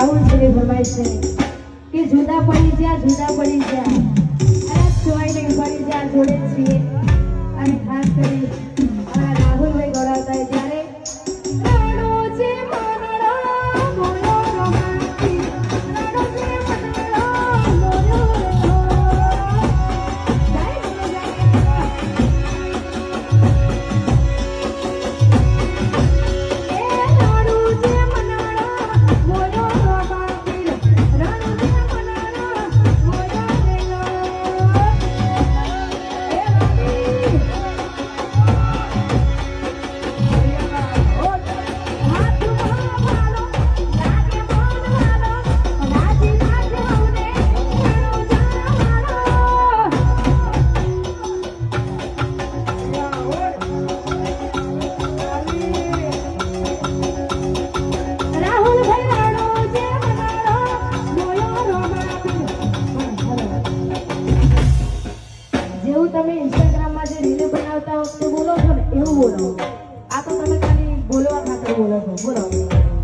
રાહુલ શ્રી ફરમાય છે કે જુદા પડી જા અરે છોઈ નહીં પડી જા જોડે છીએ અને ખાસ કરી અમારા રાહુલભાઈ ગોળાવતા ત્યારે રાણો છે મનડો મોયો રોમાન્ટિક રાણો છે મનડો મોયો તમે ઇન્સ્ટાગ્રામમાં જે રીલ બનાવતા વખતે બોલો છો ને એવું બોલો આ તો તમે ખાલી બોલવા ખાતર બોલો છો બોલો